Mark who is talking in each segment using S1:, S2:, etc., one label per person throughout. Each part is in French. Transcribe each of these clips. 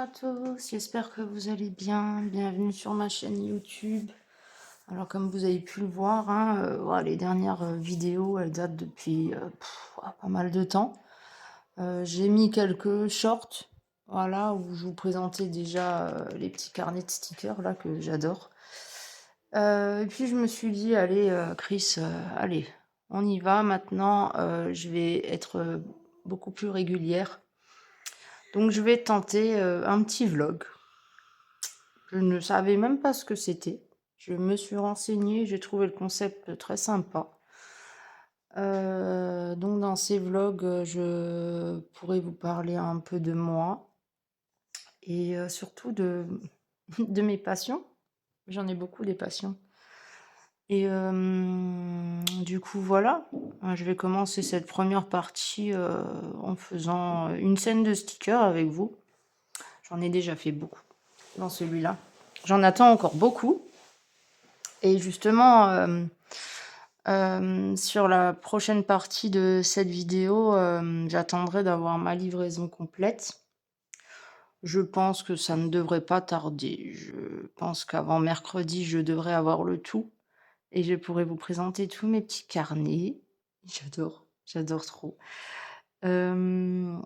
S1: à tous, j'espère que vous allez bien. Bienvenue sur ma chaîne YouTube. Alors comme vous avez pu le voir, hein, voilà, les dernières vidéos, elles datent depuis pas mal de temps. J'ai mis quelques shorts, voilà, où je vous présentais déjà les petits carnets de stickers là que j'adore. Et puis je me suis dit, allez Chris, allez, on y va maintenant. Je vais être beaucoup plus régulière. Donc je vais tenter un petit vlog. Je ne savais même pas ce que c'était. Je me suis renseignée, j'ai trouvé le concept très sympa. Donc dans ces vlogs, je pourrais vous parler un peu de moi et surtout de, de mes passions. J'en ai beaucoup des passions. Et du coup, voilà. Je vais commencer cette première partie en faisant une scène de stickers avec vous. J'en ai déjà fait beaucoup dans celui-là. J'en attends encore beaucoup. Et justement, sur la prochaine partie de cette vidéo, j'attendrai d'avoir ma livraison complète. Je pense que ça ne devrait pas tarder. Je pense qu'avant mercredi, je devrais avoir le tout. Et je pourrai vous présenter tous mes petits carnets. J'adore trop. Cette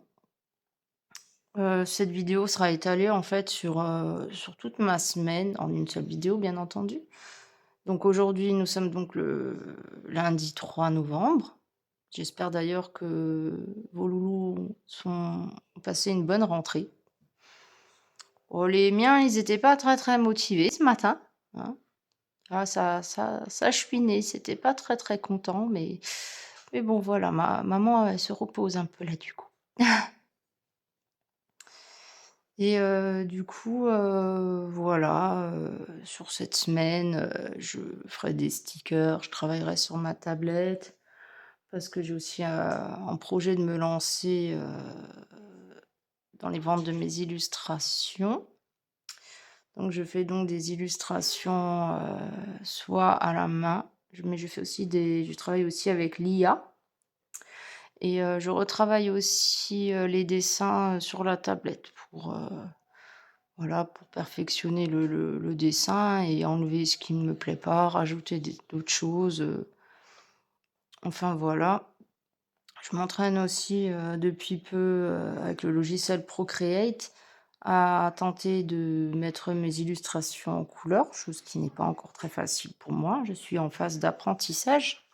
S1: vidéo sera étalée en fait sur toute ma semaine, en une seule vidéo bien entendu. Donc aujourd'hui, nous sommes donc le lundi 3 novembre. J'espère d'ailleurs que vos loulous ont passé une bonne rentrée. Oh, les miens, ils étaient pas très motivés ce matin, hein. Ah, ça chouinait, c'était pas très content, mais bon voilà, ma maman, elle se repose un peu là du coup. Et du coup, voilà, sur cette semaine, je ferai des stickers, je travaillerai sur ma tablette parce que j'ai aussi, en projet de me lancer, dans les ventes de mes illustrations. Donc je fais donc des illustrations, soit à la main, mais je travaille aussi avec l'IA et je retravaille aussi, les dessins, sur la tablette pour, voilà, pour perfectionner le dessin et enlever ce qui ne me plaît pas, rajouter d'autres choses, enfin voilà. Je m'entraîne aussi, depuis peu, avec le logiciel Procreate à tenter de mettre mes illustrations en couleur, chose qui n'est pas encore très facile pour moi. Je suis en phase d'apprentissage,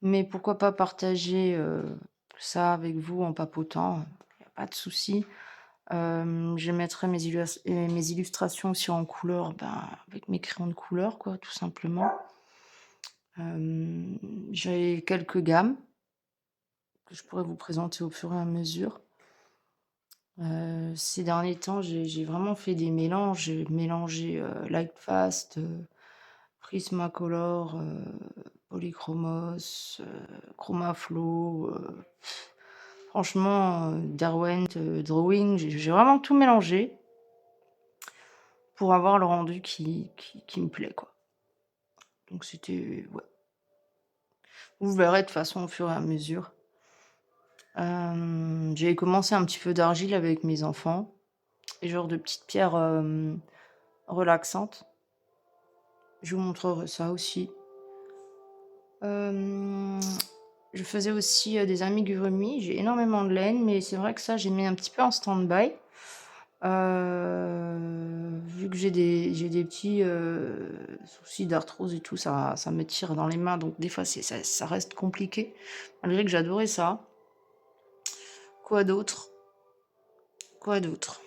S1: mais pourquoi pas partager, ça avec vous en papotant, il y a pas de souci. Je mettrai mes illustrations aussi en couleur, ben, avec mes crayons de couleur quoi, tout simplement. J'ai quelques gammes que je pourrais vous présenter au fur et à mesure. Ces derniers temps, j'ai vraiment fait des mélanges. J'ai mélangé, Lightfast, Prismacolor, Polychromos, Chromaflow, franchement, Derwent, Drawing, j'ai vraiment tout mélangé pour avoir le rendu qui me plaît, quoi. Donc c'était ouais. Vous verrez de toute façon au fur et à mesure. J'ai commencé un petit peu d'argile avec mes enfants et genre de petites pierres, relaxantes. Je vous montrerai ça aussi. Je faisais aussi, des amigurumis. J'ai énormément de laine, mais c'est vrai que ça, j'ai mis un petit peu en stand-by. Vu que j'ai des petits, soucis d'arthrose et tout, ça me tire dans les mains, donc des fois ça reste compliqué, malgré que j'adorais ça. Quoi d'autre? Quoi d'autre?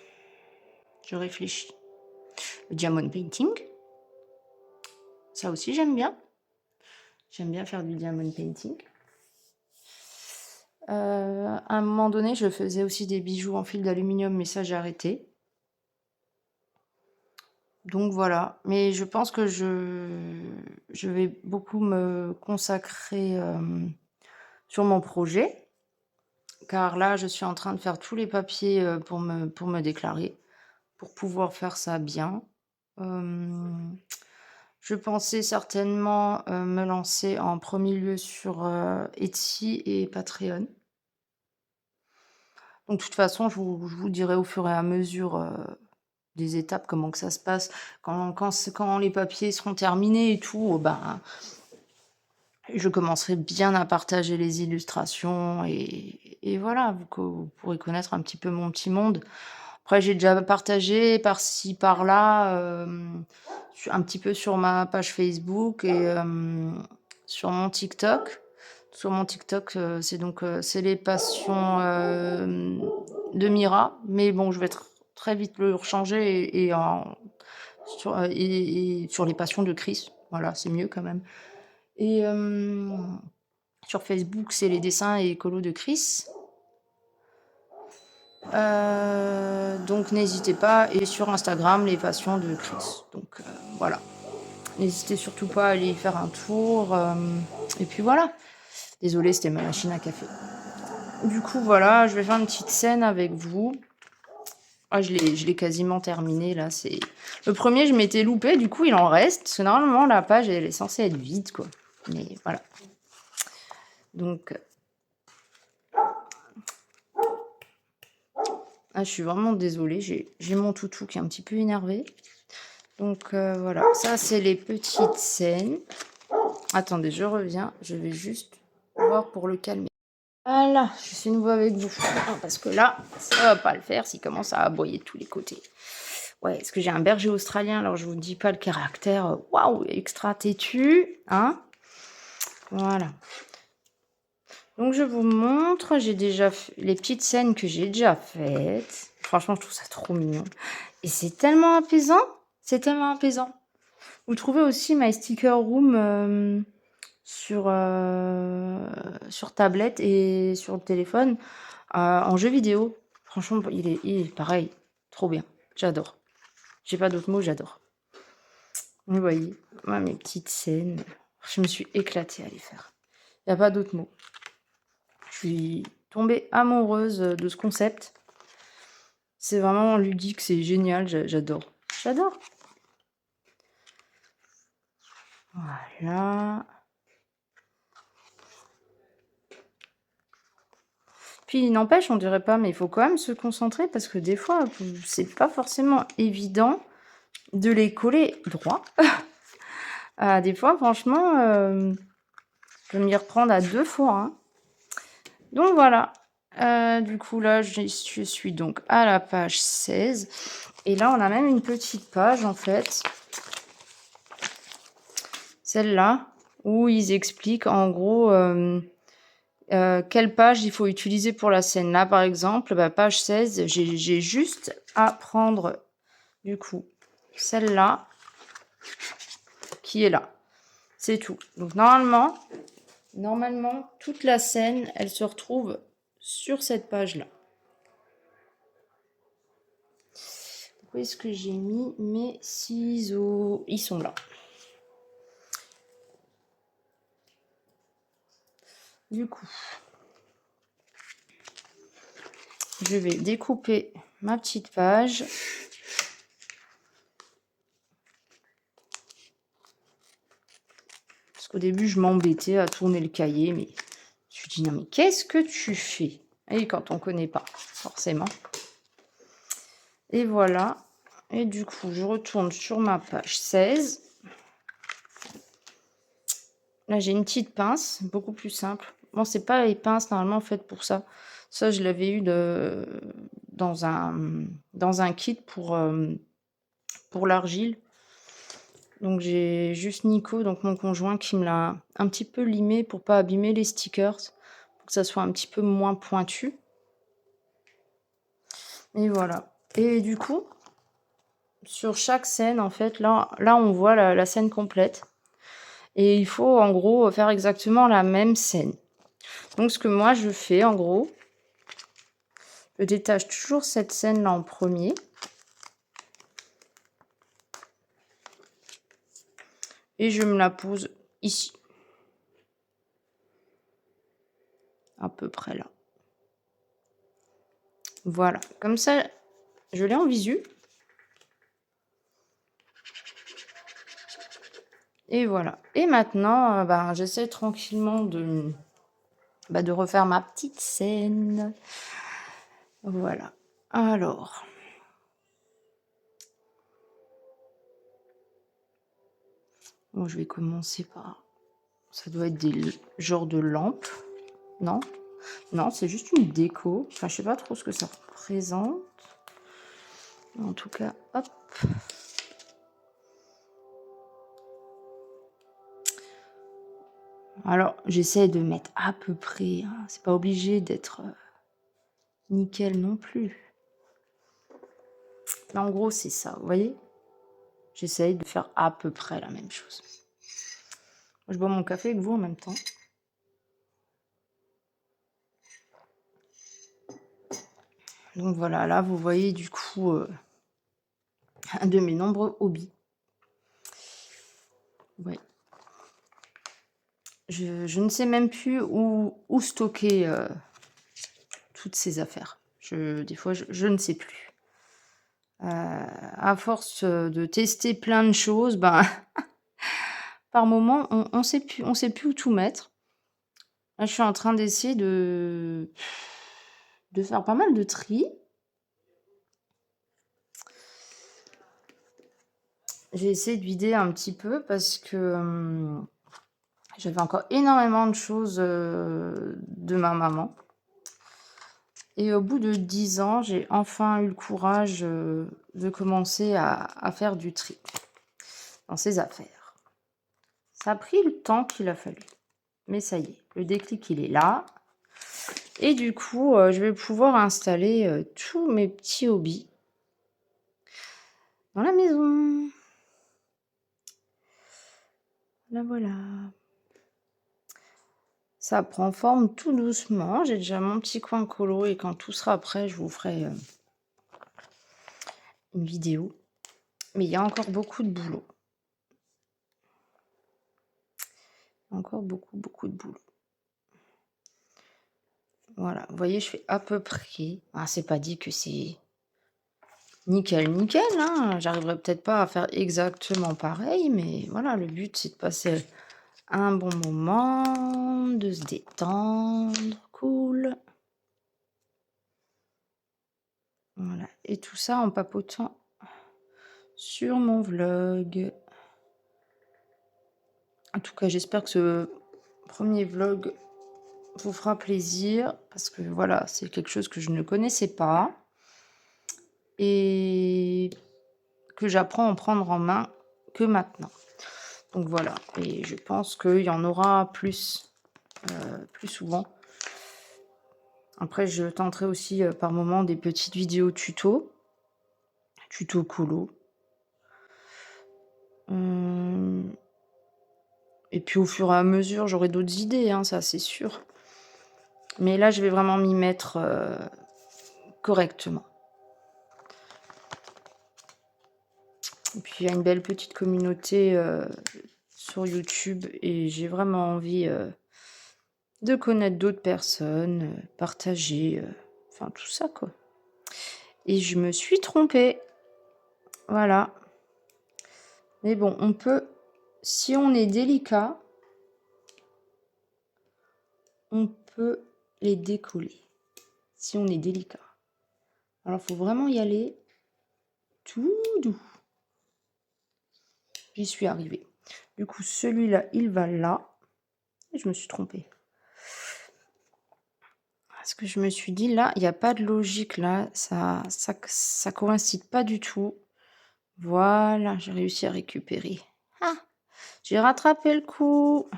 S1: Je réfléchis. Le diamond painting, ça aussi j'aime bien. J'aime bien faire du diamond painting. À un moment donné, je faisais aussi des bijoux en fil d'aluminium, mais ça j'ai arrêté. Donc voilà, mais je pense que je vais beaucoup me consacrer, sur mon projet, car là, je suis en train de faire tous les papiers, pour me déclarer, pour pouvoir faire ça bien. Je pensais certainement, me lancer en premier lieu sur, Etsy et Patreon. Donc de toute façon, je vous dirai au fur et à mesure, des étapes, comment que ça se passe. Quand les papiers seront terminés et tout, ben, je commencerai bien à partager les illustrations et voilà, vous pourrez connaître un petit peu mon petit monde. Après, j'ai déjà partagé par-ci par-là, un petit peu sur ma page Facebook et sur mon TikTok. Sur mon TikTok, c'est les passions de Mira, mais bon, je vais très vite le changer et sur les passions de Chris. Voilà, c'est mieux quand même. Et sur Facebook, c'est les dessins et écolos de Chris. Donc n'hésitez pas. Et sur Instagram, les passions de Chris. Donc voilà. N'hésitez surtout pas à aller y faire un tour. Et puis voilà. Désolée, c'était ma machine à café. Du coup, voilà, je vais faire une petite scène avec vous. Ah, je l'ai quasiment terminé là. Le premier, je m'étais loupé, du coup, il en reste. Parce que normalement, la page, elle est censée être vide, quoi. Mais voilà. Donc, je suis vraiment désolée. J'ai mon toutou qui est un petit peu énervé. Donc, voilà. Ça, c'est les petites scènes. Attendez, je reviens. Je vais juste voir pour le calmer. Voilà, je suis nouveau avec vous. Parce que là, ça va pas le faire s'il commence à aboyer de tous les côtés. Ouais, parce que j'ai un berger australien, alors je vous dis pas le caractère, waouh, extra têtu, hein. Voilà. Donc je vous montre, j'ai déjà fait les petites scènes que j'ai déjà faites. Franchement, je trouve ça trop mignon. Et c'est tellement apaisant. C'est tellement apaisant. Vous trouvez aussi My Sticker Room sur tablette et sur le téléphone en jeu vidéo. Franchement, il est pareil. Trop bien. J'adore. J'ai pas d'autres mots, j'adore. Vous voyez, moi, mes petites scènes, je me suis éclatée à les faire. Il n'y a pas d'autre mot. Je suis tombée amoureuse de ce concept. C'est vraiment ludique, c'est génial, j'adore. J'adore. Voilà. Puis, il n'empêche, on dirait pas, mais il faut quand même se concentrer parce que des fois, c'est pas forcément évident de les coller droit. Des fois, franchement, je vais m'y reprendre à 2 fois, hein. Donc voilà. Du coup, là, je suis donc à la page 16. Et là, on a même une petite page, en fait. Celle-là, où ils expliquent, en gros, quelle page il faut utiliser pour la scène. Là, par exemple, page 16, j'ai juste à prendre, du coup, celle-là, qui est là. C'est tout. Donc, normalement, toute la scène, elle se retrouve sur cette page-là. Où est-ce que j'ai mis mes ciseaux? Ils sont là. Du coup, je vais découper ma petite page. Parce qu'au début, je m'embêtais à tourner le cahier, mais je me suis dit, non, mais qu'est-ce que tu fais? Et quand on ne connaît pas, forcément. Et voilà. Et du coup, je retourne sur ma page 16. Là, j'ai une petite pince, beaucoup plus simple. Bon, c'est pas les pinces normalement faites pour ça. Ça, je l'avais eu dans un kit pour l'argile. Donc, j'ai juste Nico, donc mon conjoint, qui me l'a un petit peu limé pour pas abîmer les stickers, pour que ça soit un petit peu moins pointu. Et voilà. Et du coup, sur chaque scène, en fait, là on voit la scène complète. Et il faut, en gros, faire exactement la même scène. Donc, ce que moi, je fais, en gros, je détache toujours cette scène-là en premier. Et je me la pose ici. À peu près là. Voilà. Comme ça, je l'ai en visu. Et voilà. Et maintenant, j'essaie tranquillement de refaire ma petite scène. Voilà. Alors, bon, je vais commencer par... Ça doit être des genres de lampes. Non? Non, c'est juste une déco. Enfin, je sais pas trop ce que ça représente. En tout cas, hop. Alors, j'essaie de mettre à peu près. Hein. C'est pas obligé d'être nickel non plus. Mais en gros, c'est ça. Vous voyez? J'essaye de faire à peu près la même chose. Je bois mon café avec vous en même temps. Donc voilà, là, vous voyez du coup un de mes nombreux hobbies. Ouais. Je ne sais même plus où stocker toutes ces affaires. Des fois, je ne sais plus. À force de tester plein de choses, ben, par moment, on sait plus où tout mettre. Là, je suis en train d'essayer de faire pas mal de tri. J'ai essayé de vider un petit peu parce que j'avais encore énormément de choses de ma maman. Et au bout de 10 ans, j'ai enfin eu le courage de commencer à faire du tri dans ses affaires. Ça a pris le temps qu'il a fallu. Mais ça y est, le déclic, il est là. Et du coup, je vais pouvoir installer tous mes petits hobbies dans la maison. Là, voilà. Ça prend forme tout doucement. J'ai déjà mon petit coin colo et quand tout sera prêt, je vous ferai une vidéo. Mais il y a encore beaucoup de boulot. Encore beaucoup, beaucoup de boulot. Voilà, vous voyez, je fais à peu près. Ah, c'est pas dit que c'est nickel, nickel. Hein. J'arriverai peut-être pas à faire exactement pareil, mais voilà, le but, c'est de passer un bon moment, de se détendre, cool. Voilà, et tout ça en papotant sur mon vlog. En tout cas, j'espère que ce premier vlog vous fera plaisir, parce que voilà, c'est quelque chose que je ne connaissais pas et que j'apprends à en prendre en main que maintenant. Donc voilà, et je pense qu'il y en aura plus souvent. Après, je tenterai aussi par moment des petites vidéos tuto colo. Et puis au fur et à mesure, j'aurai d'autres idées, hein, ça c'est sûr. Mais là, je vais vraiment m'y mettre correctement. Et puis il y a une belle petite communauté sur YouTube et j'ai vraiment envie de connaître d'autres personnes, partager, enfin tout ça quoi. Et je me suis trompée. Voilà. Mais bon, on peut, si on est délicat, on peut les décoller. Si on est délicat. Alors, il faut vraiment y aller tout doux. J'y suis arrivée. Du coup, celui-là, il va là. Et je me suis trompée. Parce que je me suis dit, là, il n'y a pas de logique, là. Ça coïncide pas du tout. Voilà, j'ai réussi à récupérer. Ah, j'ai rattrapé le coup.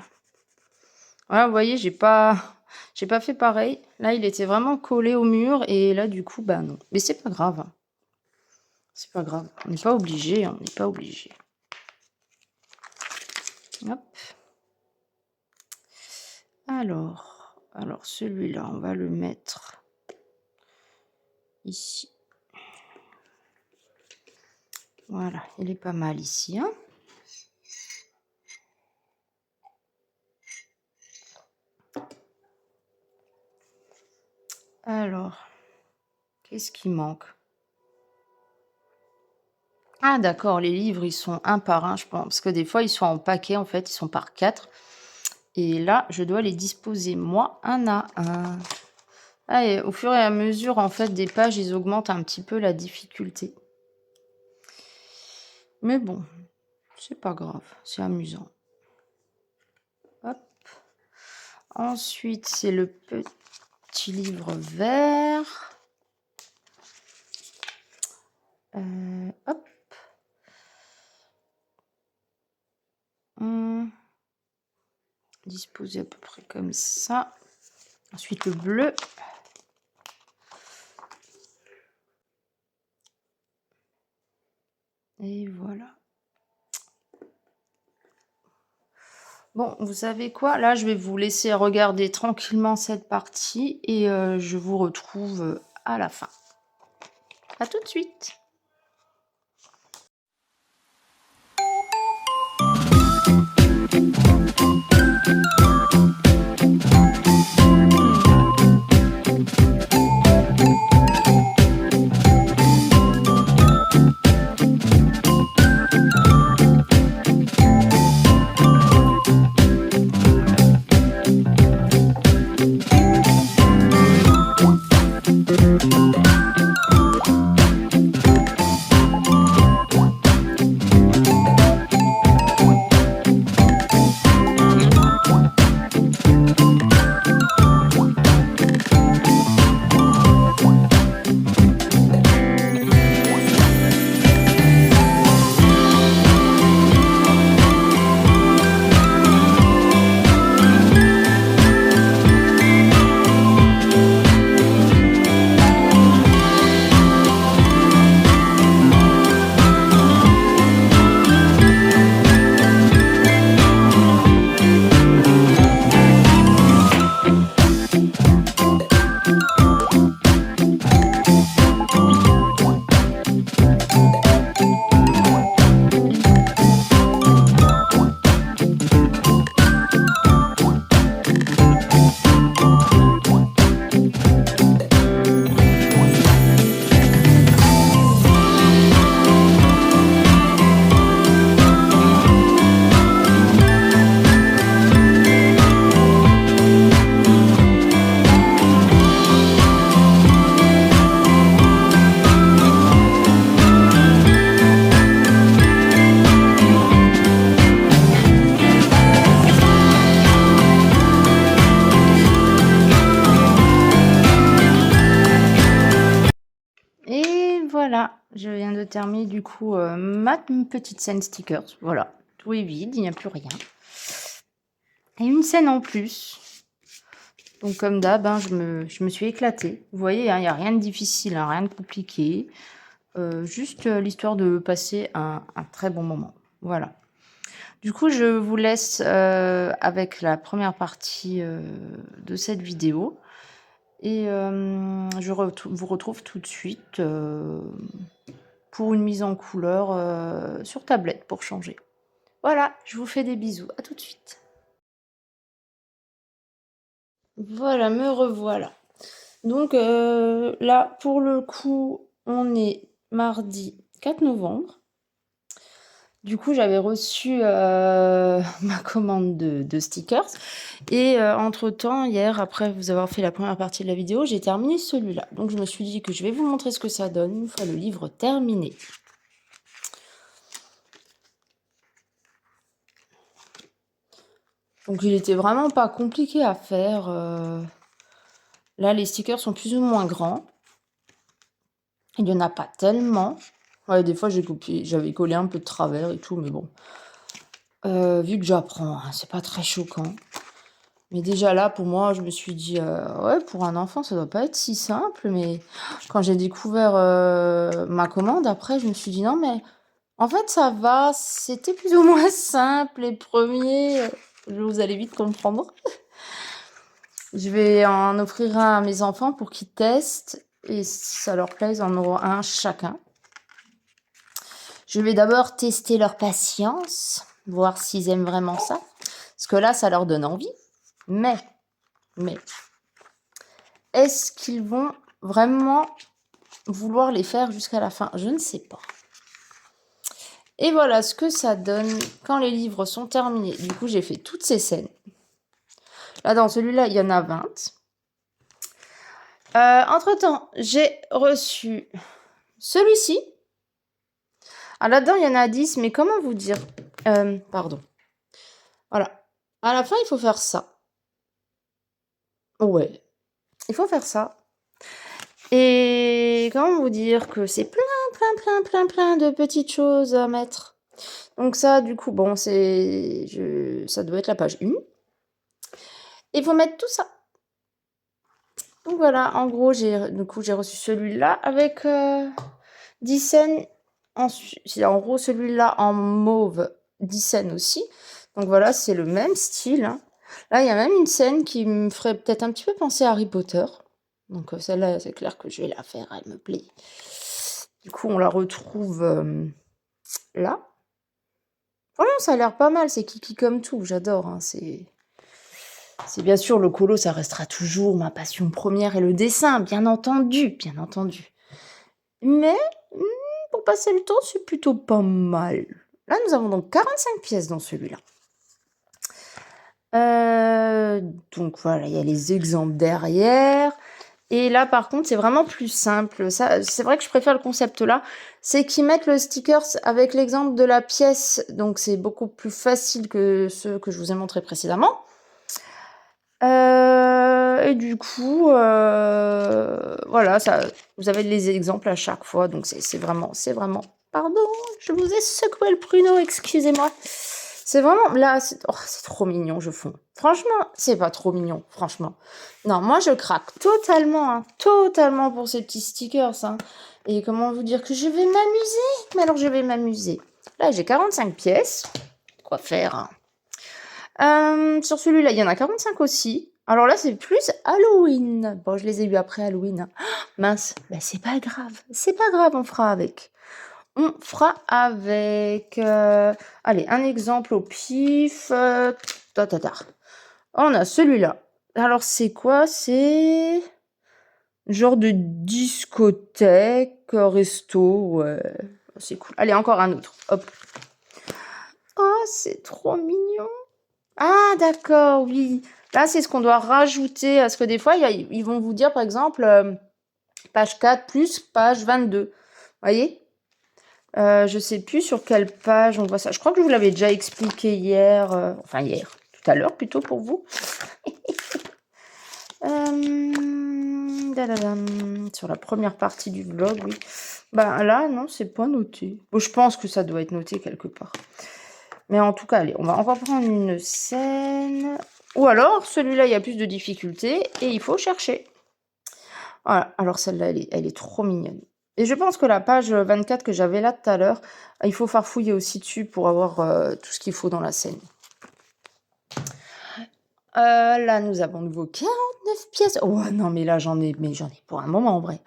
S1: Voilà, vous voyez, j'ai pas fait pareil. Là, il était vraiment collé au mur. Et là, du coup, bah non. Mais c'est pas grave. C'est pas grave. On n'est pas obligé. On n'est pas obligé. Hop. Alors celui-là, on va le mettre ici. Voilà, il est pas mal ici. Hein. Alors, qu'est-ce qui manque? Ah d'accord, les livres, ils sont un par un, je pense. Parce que des fois, ils sont en paquet, en fait, ils sont par 4. Et là, je dois les disposer, moi, un à un. Ah, et au fur et à mesure, en fait, des pages, ils augmentent un petit peu la difficulté. Mais bon, c'est pas grave, c'est amusant. Hop. Ensuite, c'est le petit livre vert. Hop. Disposé à peu près comme ça. Ensuite, le bleu. Et voilà. Bon, vous savez quoi? Là, je vais vous laisser regarder tranquillement cette partie et je vous retrouve à la fin. À tout de suite. Et voilà, je viens de terminer du coup ma petite scène stickers. Voilà, tout est vide, il n'y a plus rien. Et une scène en plus. Donc comme d'hab, hein, je me suis éclatée. Vous voyez, hein, il n'y a rien de difficile, hein, rien de compliqué. Juste l'histoire de passer un très bon moment. Voilà. Du coup, je vous laisse avec la première partie de cette vidéo. Et je vous retrouve tout de suite pour une mise en couleur sur tablette pour changer. Voilà, je vous fais des bisous. À tout de suite. Voilà, me revoilà. Donc là, pour le coup, on est mardi 4 novembre. Du coup, j'avais reçu ma commande de stickers. Et entre-temps, hier, après vous avoir fait la première partie de la vidéo, j'ai terminé celui-là. Donc, je me suis dit que je vais vous montrer ce que ça donne une fois le livre terminé. Donc, il était vraiment pas compliqué à faire. Là, les stickers sont plus ou moins grands. Il n'y en a pas tellement. Ouais, des fois, j'avais collé un peu de travers et tout, mais bon. Vu que j'apprends, hein, c'est pas très choquant. Mais déjà là, pour moi, je me suis dit, ouais, pour un enfant, ça doit pas être si simple. Mais quand j'ai découvert ma commande, après, je me suis dit, non, mais en fait, ça va. C'était plus ou moins simple. Les premiers, vous allez vite comprendre. Je vais en offrir un à mes enfants pour qu'ils testent. Et si ça leur plaît, ils en auront un chacun. Je vais d'abord tester leur patience, voir s'ils aiment vraiment ça. Parce que là, ça leur donne envie. Mais, est-ce qu'ils vont vraiment vouloir les faire jusqu'à la fin? Je ne sais pas. Et voilà ce que ça donne quand les livres sont terminés. Du coup, j'ai fait toutes ces scènes. Là, dans celui-là, il y en a 20. Entre-temps, j'ai reçu celui-ci. Ah, là-dedans, il y en a 10, mais comment vous dire? Pardon. Voilà. À la fin, il faut faire ça. Ouais, il faut faire ça. Et comment vous dire que c'est plein de petites choses à mettre. Donc ça, du coup, bon, ça doit être la page 1. Il faut mettre tout ça. Donc voilà, en gros, j'ai reçu celui-là avec 10 scènes. C'est en gros celui-là en mauve, 10 scènes aussi. Donc voilà, c'est le même style, hein. Là, il y a même une scène qui me ferait peut-être un petit peu penser à Harry Potter. Donc celle-là, c'est clair que je vais la faire, elle me plaît. Du coup, on la retrouve là. Franchement, ça a l'air pas mal, c'est kiki comme tout, j'adore, hein, c'est bien sûr le colo, ça restera toujours ma passion première et le dessin, bien entendu, bien entendu. Mais pour passer le temps, c'est plutôt pas mal. Là, nous avons donc 45 pièces dans celui-là. Donc voilà, il y a les exemples derrière. Et là, par contre, c'est vraiment plus simple. Ça, c'est vrai que je préfère le concept là. C'est qu'ils mettent le sticker avec l'exemple de la pièce. Donc, c'est beaucoup plus facile que ceux que je vous ai montré précédemment. Et du coup, voilà, ça, vous avez les exemples à chaque fois. Donc, c'est vraiment... Pardon, je vous ai secoué le pruneau, excusez-moi. C'est vraiment... Là, c'est trop mignon, je fonds. Franchement, c'est pas trop mignon, franchement. Non, moi, je craque totalement, hein, totalement pour ces petits stickers. Hein. Et comment vous dire que je vais m'amuser? Mais alors, je vais m'amuser. Là, j'ai 45 pièces. Quoi faire, hein. Sur celui-là, il y en a 45 aussi. Alors là, c'est plus Halloween. Bon, je les ai eu après Halloween. Hein. Mince, ben, c'est pas grave. C'est pas grave, on fera avec. On fera avec... allez, un exemple au pif. On a celui-là. Alors, c'est quoi? C'est... genre de discothèque, resto. Ouais, c'est cool. Allez, encore un autre. Hop. Oh, c'est trop mignon. Ah, d'accord, oui. Là, c'est ce qu'on doit rajouter. Parce que des fois, ils vont vous dire, par exemple, page 4 plus page 22. Vous voyez? Je sais plus sur quelle page on voit ça. Je crois que je vous l'avais déjà expliqué hier. Enfin, hier. Tout à l'heure, plutôt, pour vous. Sur la première partie du vlog, oui. Bah là, non, c'est pas noté. Bon, je pense que ça doit être noté quelque part. Mais en tout cas, allez, on va prendre une scène. Ou alors, celui-là, il y a plus de difficultés et il faut chercher. Voilà, alors celle-là, elle est trop mignonne. Et je pense que la page 24 que j'avais là tout à l'heure, il faut farfouiller aussi dessus pour avoir tout ce qu'il faut dans la scène. Là, nous avons de nouveau 49 pièces. Oh non, mais là, j'en ai pour un moment, en vrai.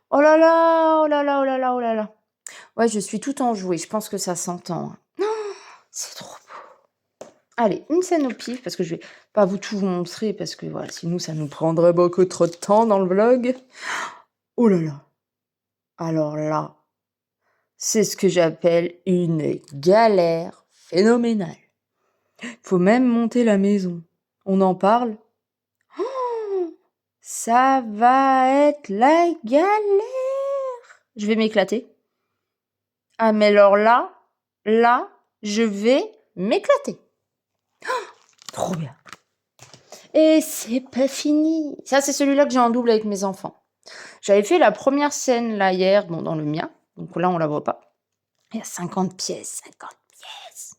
S1: Oh là là, oh là là, oh là là, oh là là. Ouais, je suis tout enjouée. Je pense que ça s'entend. Hein. C'est trop beau. Allez, une scène au pif, parce que je vais pas tout vous montrer, parce que voilà, sinon ça nous prendrait beaucoup trop de temps dans le vlog. Oh là là. Alors là, c'est ce que j'appelle une galère phénoménale. Faut même monter la maison. On en parle? Oh, ça va être la galère. Je vais m'éclater. Ah, mais alors là, je vais m'éclater. Oh, trop bien. Et c'est pas fini. Ça, c'est celui-là que j'ai en double avec mes enfants. J'avais fait la première scène là hier, bon, dans le mien. Donc là, on la voit pas. Il y a 50 pièces, 50 pièces.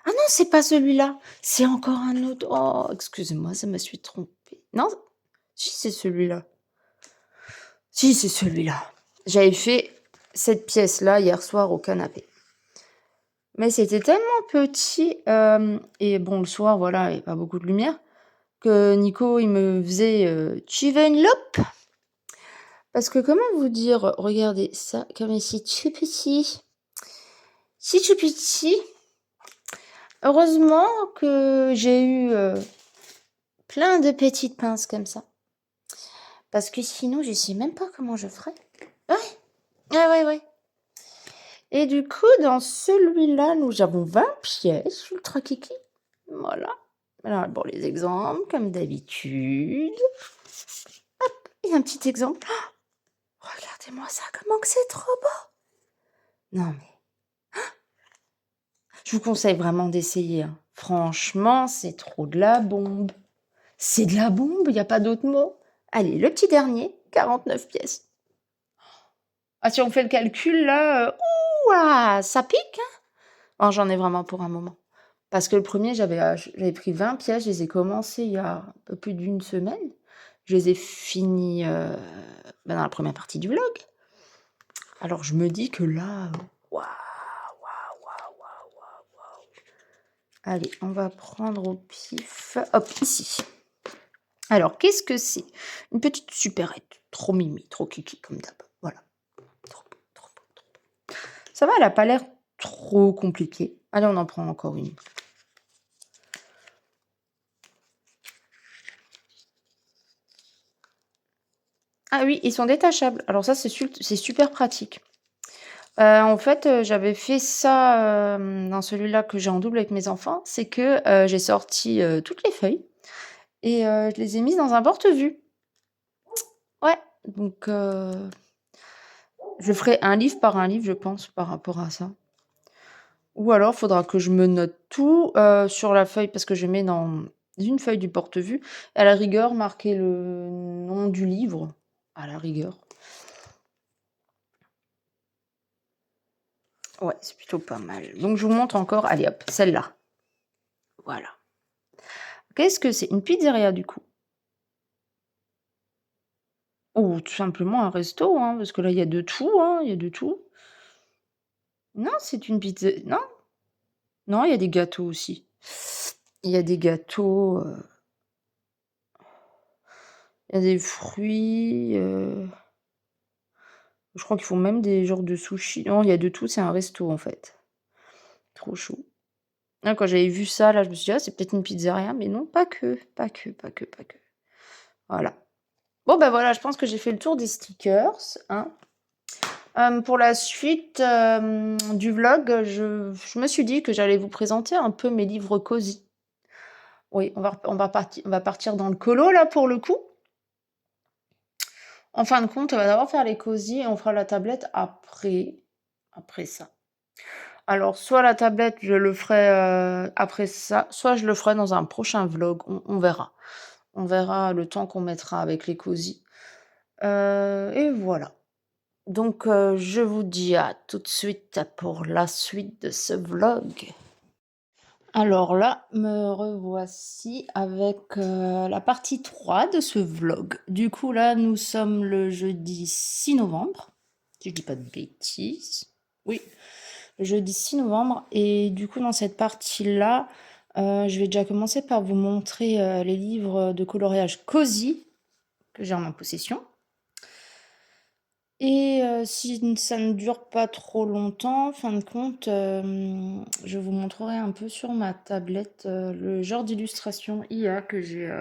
S1: Ah non, c'est pas celui-là. C'est encore un autre. Oh, excusez-moi, ça me suis trompée. Non, si, c'est celui-là. Si, c'est celui-là. J'avais fait cette pièce-là hier soir au canapé. Mais c'était tellement petit. Et bon, le soir, voilà, il n'y avait pas beaucoup de lumière. Que Nico, il me faisait tu veux une loupe? Parce que comment vous dire, regardez ça, comme c'est tout petit. C'est tout petit. Heureusement que j'ai eu plein de petites pinces comme ça. Parce que sinon, je sais même pas comment je ferais. Ouais. Et du coup, dans celui-là, nous avons 20 pièces, ultra kiki. Voilà. Alors, bon, les exemples, comme d'habitude. Hop, un petit exemple. Oh, regardez-moi ça, comment que c'est trop beau! Non mais je vous conseille vraiment d'essayer, hein. Franchement, c'est trop de la bombe. C'est de la bombe, il y a pas d'autre mot. Allez, le petit dernier, 49 pièces. Ah, si on fait le calcul là, ouah, ça pique, hein? Oh, j'en ai vraiment pour un moment. Parce que le premier, j'avais pris 20 pièces, je les ai commencés il y a un peu plus d'une semaine. Je les ai finis, dans la première partie du vlog. Alors je me dis que là, waouh, waouh, waouh, waouh, waouh, waouh. Allez, on va prendre au pif, hop, ici. Alors, qu'est-ce que c'est? Une petite supérette, trop mimi, trop kiki comme d'hab. Voilà, trop beau, trop beau, trop beau. Ça va, elle a pas l'air trop compliquée. Allez, on en prend encore une. Ah oui, ils sont détachables. Alors ça, c'est super pratique. En fait, j'avais fait ça, dans celui-là que j'ai en double avec mes enfants. C'est que, j'ai sorti, toutes les feuilles et je les ai mises dans un porte-vue. Ouais, donc je ferai un livre par un livre, je pense, par rapport à ça. Ou alors, faudra que je me note tout, sur la feuille parce que je mets dans une feuille du porte-vue. À la rigueur, marquer le nom du livre, à la rigueur. Ouais, c'est plutôt pas mal. Donc je vous montre encore, allez hop, celle-là. Voilà. Qu'est-ce que c'est? Une pizzeria du coup. Ou tout simplement un resto, hein, parce que là, il y a de tout, hein, il y a de tout. Non, c'est une pizza non, non, il y a des gâteaux aussi. Il y a des gâteaux, il y a des fruits, je crois qu'ils font même des genres de sushis. Non, il y a de tout, c'est un resto en fait. Trop chou. Là, quand j'avais vu ça, là, je me suis dit: «Ah, c'est peut-être une pizzeria», mais non, pas que, pas que, pas que, pas que. Voilà. Bon, bah, voilà, je pense que j'ai fait le tour des stickers, hein. Pour la suite, du vlog, je me suis dit que j'allais vous présenter un peu mes livres cosy. Oui, on va partir dans le colo là, pour le coup. En fin de compte, on va d'abord faire les cosy et on fera la tablette après ça. Alors soit la tablette, je le ferai, après ça, soit je le ferai dans un prochain vlog, on verra. On verra le temps qu'on mettra avec les cosy. Et voilà. Donc, je vous dis à tout de suite pour la suite de ce vlog. Alors là, me revoici avec, la partie 3 de ce vlog. Du coup, là, nous sommes le jeudi 6 novembre, si je dis pas de bêtises. Oui, le jeudi 6 novembre et du coup, dans cette partie-là, je vais déjà commencer par vous montrer, les livres de coloriage cosy que j'ai en ma possession. Et si ça ne dure pas trop longtemps, en fin de compte, je vous montrerai un peu sur ma tablette, le genre d'illustration IA que j'ai,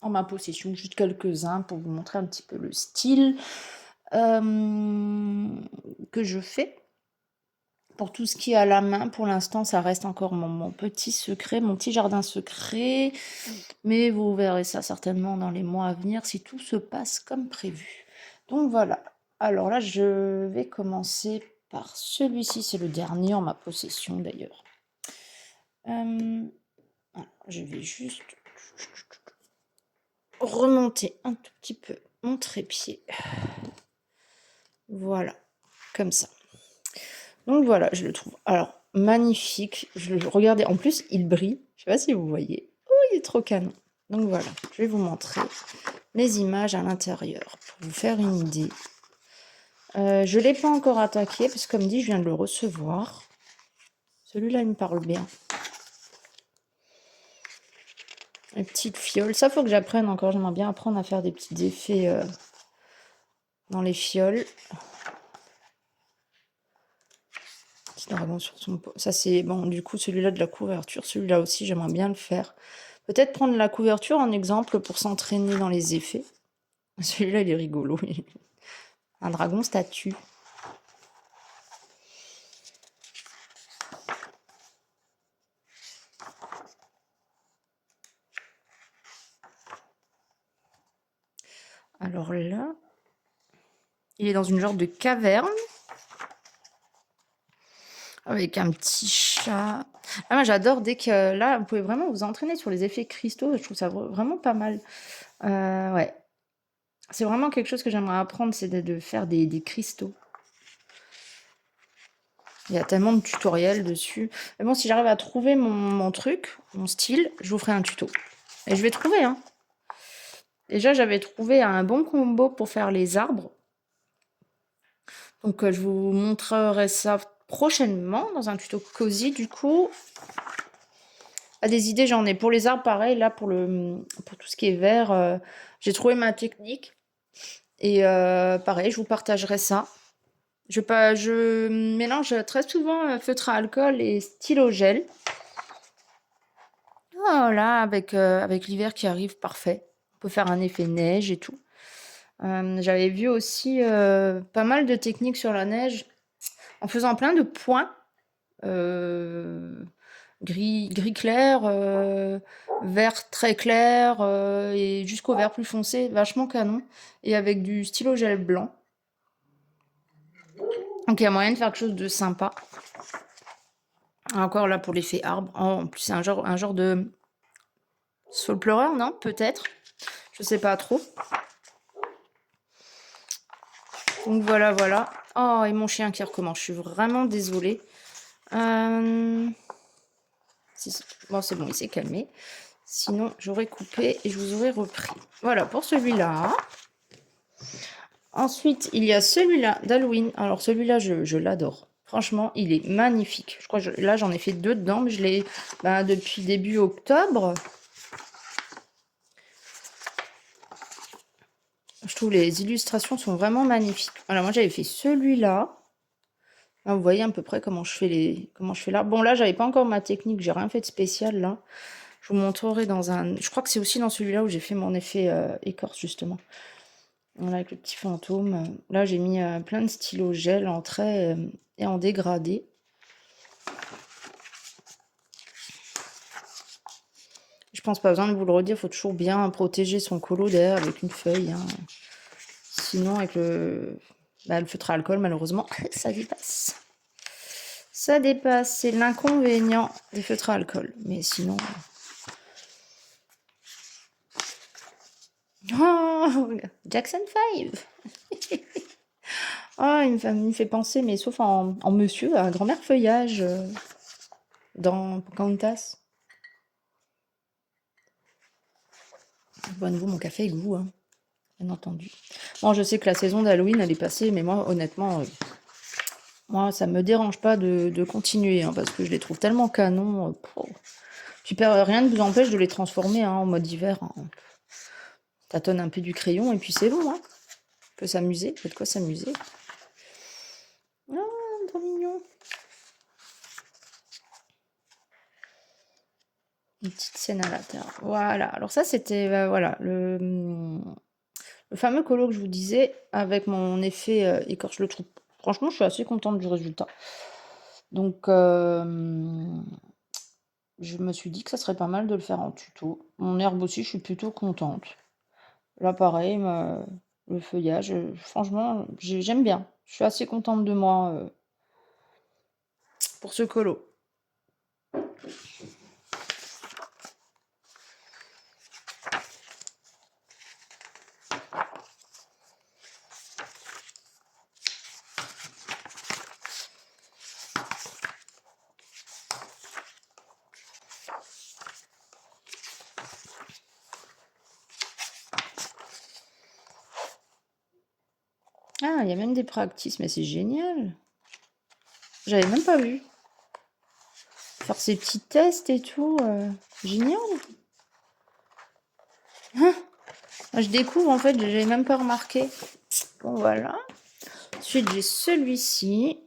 S1: en ma possession. Juste quelques-uns pour vous montrer un petit peu le style, que je fais. Pour tout ce qui est à la main, pour l'instant, ça reste encore mon petit secret, mon petit jardin secret, mais vous verrez ça certainement dans les mois à venir si tout se passe comme prévu. Donc voilà. Alors là, je vais commencer par celui-ci, c'est le dernier en ma possession d'ailleurs. Je vais juste remonter un tout petit peu mon trépied. Voilà, comme ça. Donc voilà, je le trouve alors magnifique. Regardez, en plus, il brille. Je sais pas si vous voyez. Oh, il est trop canon. Donc voilà, je vais vous montrer les images à l'intérieur pour vous faire une idée. Je ne l'ai pas encore attaqué parce que comme dit, je viens de le recevoir. Celui-là, il me parle bien. Les petites fioles. Ça, faut que j'apprenne encore. J'aimerais bien apprendre à faire des petits effets dans les fioles. Petit dragon sur son pot. Ça, c'est bon. Du coup, celui-là de la couverture. Celui-là aussi, j'aimerais bien le faire. Peut-être prendre la couverture en exemple pour s'entraîner dans les effets. Celui-là, il est rigolo. Un dragon statue. Alors là, il est dans une genre de caverne avec un petit chat. Ah, moi, j'adore dès que là, vous pouvez vraiment vous entraîner sur les effets cristaux. Je trouve ça vraiment pas mal. Ouais, c'est vraiment quelque chose que j'aimerais apprendre, c'est de faire des cristaux. Il y a tellement de tutoriels dessus. Mais bon, si j'arrive à trouver mon truc, mon style, je vous ferai un tuto. Et je vais trouver, hein. Déjà, j'avais trouvé un bon combo pour faire les arbres. Donc, je vous montrerai ça prochainement dans un tuto cosy, du coup. Ah, des idées, j'en ai. Pour les arbres, pareil, là, pour tout ce qui est vert, j'ai trouvé ma technique. Et pareil, je vous partagerai ça. Je mélange très souvent feutre à alcool et stylo gel. Voilà, avec l'hiver qui arrive, parfait. On peut faire un effet neige et tout. J'avais vu aussi pas mal de techniques sur la neige en faisant plein de points. Gris clair, vert très clair et jusqu'au vert plus foncé, vachement canon. Et avec du stylo gel blanc. Donc il y a moyen de faire quelque chose de sympa. Encore là pour l'effet arbre. En plus, c'est un genre de soul pleureur, non? Peut-être. Je sais pas trop. Donc voilà, voilà. Oh, et mon chien qui recommence. Je suis vraiment désolée. Bon, c'est bon, il s'est calmé. Sinon, j'aurais coupé et je vous aurais repris. Voilà pour celui-là. Ensuite, il y a celui-là d'Halloween. Alors celui-là, je l'adore. Franchement, il est magnifique. Je crois que là, j'en ai fait 2 dedans, mais je l'ai depuis début octobre. Je trouve les illustrations sont vraiment magnifiques. Alors moi, j'avais fait celui-là. Là, vous voyez à peu près comment je fais là. Bon, là, j'avais pas encore ma technique. J'ai rien fait de spécial là. Je vous montrerai dans un... Je crois que c'est aussi dans celui-là où j'ai fait mon effet écorce, justement. Voilà, avec le petit fantôme. Là, j'ai mis plein de stylos gel en trait et en dégradé. Je pense pas besoin de vous le redire, il faut toujours bien protéger son colo derrière avec une feuille. Hein. Sinon, avec le feutre à alcool, malheureusement, ça dépasse. Ça dépasse, c'est l'inconvénient des feutres à alcool. Mais sinon... Oh, Jackson 5. Oh, il me fait penser, mais sauf en monsieur, à grand-mère feuillage dans Pocahontas. Bon, à nouveau, mon café est goût, hein, bien entendu. Bon, je sais que la saison d'Halloween, elle est passée, mais moi, honnêtement, moi, ça me dérange pas de continuer, hein, parce que je les trouve tellement canons. Puis rien ne vous empêche de les transformer en mode hiver. Hein. Tâtonne un peu du crayon, et puis c'est bon. Hein. On peut s'amuser, il y a de quoi s'amuser. Ah, trop mignon. Une petite scène à la terre. Voilà. Alors ça, c'était voilà le fameux colo que je vous disais avec mon effet écorche. Le trouve. Franchement, je suis assez contente du résultat. Donc, je me suis dit que ça serait pas mal de le faire en tuto. Mon herbe aussi, je suis plutôt contente. Là, pareil, le feuillage, franchement, j'aime bien. Je suis assez contente de moi pour ce colo. Ah, il y a même des practices, mais c'est génial. J'avais même pas vu. Faire ces petits tests et tout, génial. Hein, je découvre en fait, j'avais même pas remarqué. Bon, voilà. Ensuite, j'ai celui-ci.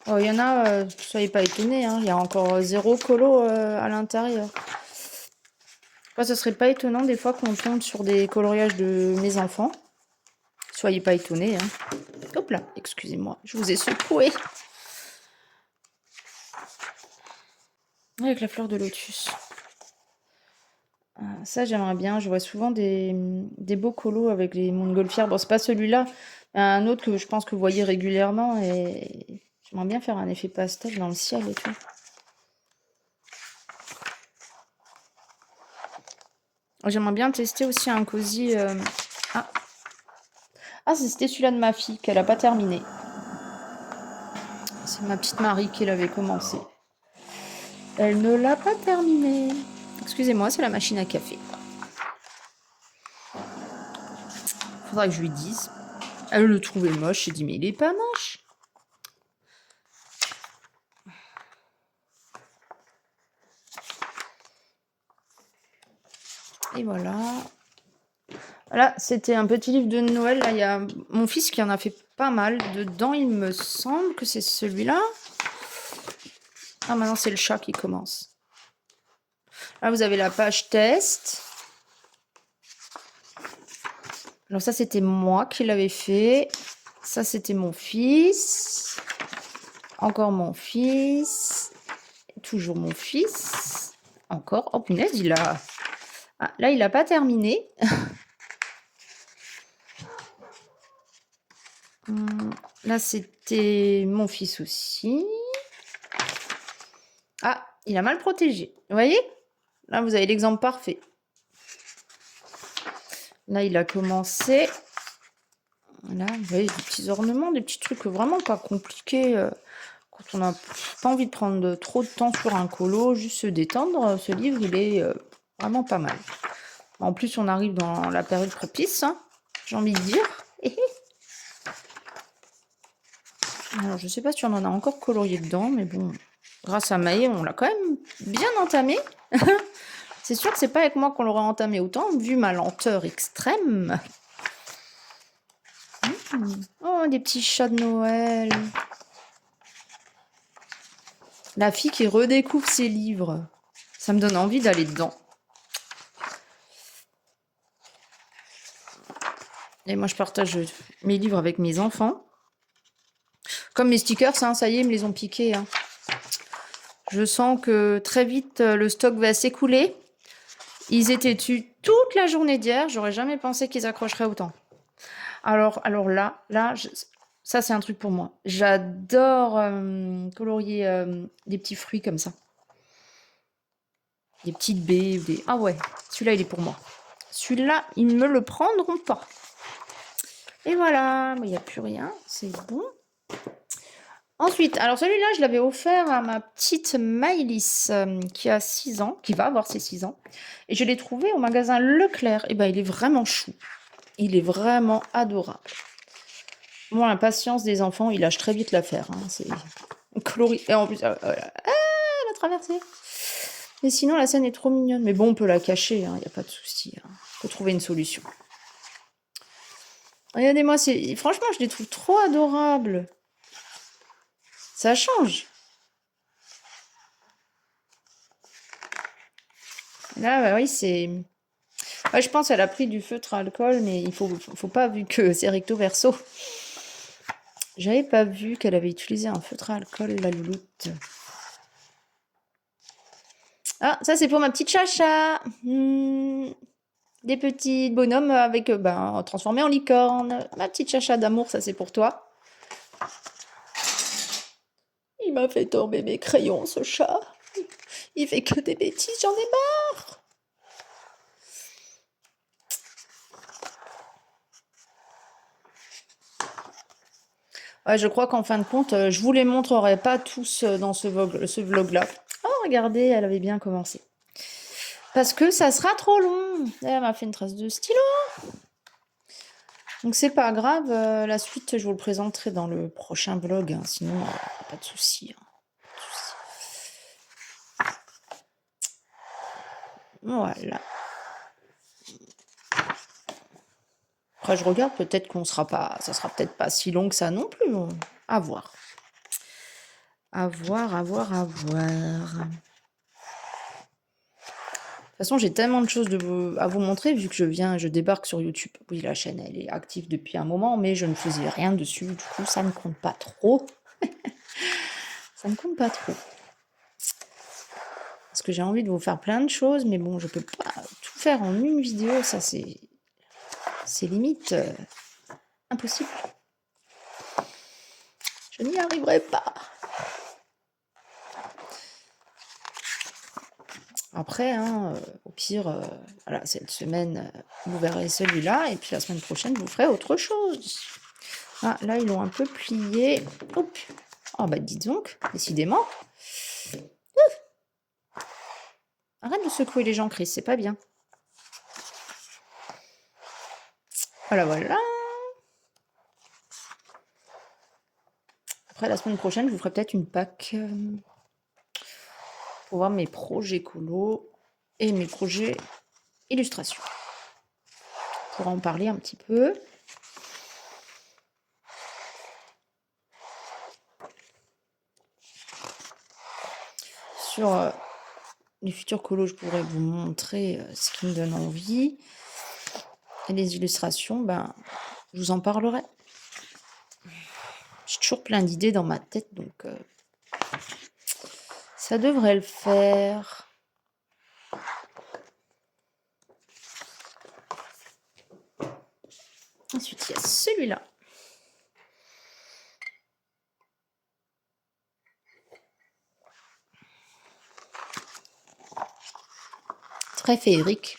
S1: Oh, il y en a, soyez pas étonnés, hein, il y a encore 0 colo à l'intérieur. Moi, ce serait pas étonnant des fois qu'on tombe sur des coloriages de mes enfants. Soyez pas étonnés. Hein. Hop là, excusez-moi, je vous ai secoué. Avec la fleur de lotus. Ça, j'aimerais bien. Je vois souvent des beaux colos avec les montgolfières. Bon, c'est pas celui-là, mais un autre que je pense que vous voyez régulièrement. Et j'aimerais bien faire un effet pastel dans le ciel et tout. J'aimerais bien tester aussi un cosy. Ah, c'était celui-là de ma fille qu'elle a pas terminé. C'est ma petite Marie qui l'avait commencé. Elle ne l'a pas terminé. Excusez-moi, c'est la machine à café. Faudra que je lui dise. Elle le trouvait moche. J'ai dit, mais il est pas moche. Et voilà. Voilà, c'était un petit livre de Noël. Là, il y a mon fils qui en a fait pas mal. Dedans, il me semble que c'est celui-là. Ah, maintenant, c'est le chat qui commence. Là, vous avez la page test. Alors ça, c'était moi qui l'avais fait. Ça, c'était mon fils. Encore mon fils. Toujours mon fils. Encore. Oh, punaise, il a... Ah, là, il n'a pas terminé. Là, c'était mon fils aussi. Ah, il a mal protégé. Vous voyez? Là, vous avez l'exemple parfait. Là, il a commencé. Là, vous voyez, des petits ornements, des petits trucs vraiment pas compliqués. Quand on n'a pas envie de prendre trop de temps sur un colo, juste se détendre, ce livre, il est vraiment pas mal. En plus, on arrive dans la période propice, hein, j'ai envie de dire. Alors, je sais pas si on en a encore colorié dedans, mais bon, grâce à Maë, on l'a quand même bien entamé. C'est sûr que c'est pas avec moi qu'on l'aurait entamé autant, vu ma lenteur extrême. Oh, des petits chats de Noël. La fille qui redécouvre ses livres. Ça me donne envie d'aller dedans. Et moi, je partage mes livres avec mes enfants. Comme mes stickers, hein, ça y est, ils me les ont piqués. Hein. Je sens que très vite, le stock va s'écouler. Ils étaient dessus toute la journée d'hier. J'aurais jamais pensé qu'ils accrocheraient autant. Alors là, ça, c'est un truc pour moi. J'adore colorier des petits fruits comme ça. Des petites baies. Ah ouais, celui-là, il est pour moi. Celui-là, ils ne me le prendront pas. Et voilà, il n'y a plus rien. C'est bon. Ensuite, alors celui-là, je l'avais offert à ma petite Maëlys qui a 6 ans, qui va avoir ses 6 ans. Et je l'ai trouvé au magasin Leclerc. Et ben, il est vraiment chou. Il est vraiment adorable. Bon, la patience des enfants, il lâche très vite l'affaire. Hein. C'est coloré. Et en plus, elle a traversé. Mais sinon, la scène est trop mignonne. Mais bon, on peut la cacher, il n'y a pas de souci. Hein. Faut trouver une solution. Regardez-moi, franchement, je les trouve trop adorables. Ça change. Là, bah oui, c'est... Ouais, je pense qu'elle a pris du feutre à alcool, mais il faut pas, vu que c'est recto verso. J'avais pas vu qu'elle avait utilisé un feutre à alcool, la louloute. Ah, ça c'est pour ma petite chacha. Des petits bonhommes avec, transformés en licorne. Ma petite chacha d'amour, ça c'est pour toi. Il m'a fait tomber mes crayons, ce chat. Il fait que des bêtises, j'en ai marre. Ouais, je crois qu'en fin de compte, je vous les montrerai pas tous dans ce vlog-là. Oh, regardez, elle avait bien commencé. Parce que ça sera trop long. Elle m'a fait une trace de stylo. Donc c'est pas grave, la suite, je vous le présenterai dans le prochain vlog. Hein, sinon, pas de souci. Hein. Voilà. Après, je regarde, peut-être qu'on sera pas... Ça sera peut-être pas si long que ça non plus. À voir. À voir. De toute façon, j'ai tellement de choses à vous montrer, vu que je débarque sur YouTube. Oui, la chaîne, elle est active depuis un moment, mais je ne faisais rien dessus. Du coup, ça ne compte pas trop. Ça ne compte pas trop. Parce que j'ai envie de vous faire plein de choses, mais bon, je peux pas tout faire en une vidéo, ça c'est limite impossible. Je n'y arriverai pas. Après, hein, au pire, voilà, cette semaine, vous verrez celui-là, et puis la semaine prochaine, vous ferez autre chose. Ah, là, ils l'ont un peu plié. Hop. Oh, bah, dis donc, décidément. Ouf. Arrête de secouer les gens, Chris, c'est pas bien. Voilà, voilà. Après, la semaine prochaine, je vous ferai peut-être une pack pour voir mes projets colo et mes projets illustration. Pour en parler un petit peu. Sur les futurs colos, je pourrais vous montrer ce qui me donne envie. Et les illustrations, ben, je vous en parlerai. J'ai toujours plein d'idées dans ma tête, donc ça devrait le faire. Ensuite, il y a celui-là. Très féerique.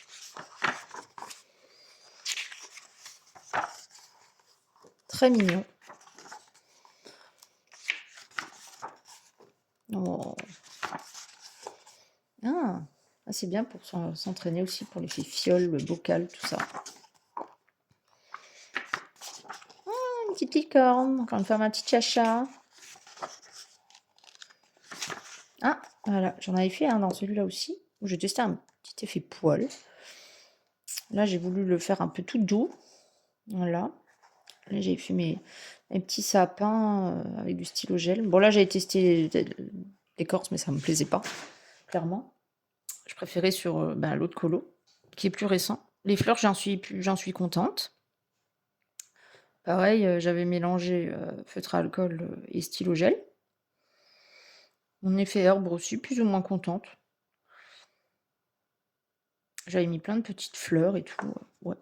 S1: Très mignon. Oh. Ah, c'est bien pour s'entraîner aussi, pour les fioles, le bocal, tout ça. Une petite licorne, encore une fois ma petite chacha. Ah, voilà, j'en avais fait un dans celui-là aussi, où j'ai testé un petit effet poil. Là, j'ai voulu le faire un peu tout doux. Voilà. Là, j'ai fait mes petits sapins avec du stylo gel. Bon, là, j'avais testé l'écorce, mais ça me plaisait pas, clairement. Je préférais sur l'autre colo, qui est plus récent. Les fleurs, j'en suis contente. Pareil, j'avais mélangé feutre à alcool et stylo gel. Mon effet herbe aussi, plus ou moins contente. J'avais mis plein de petites fleurs et tout. Ouais.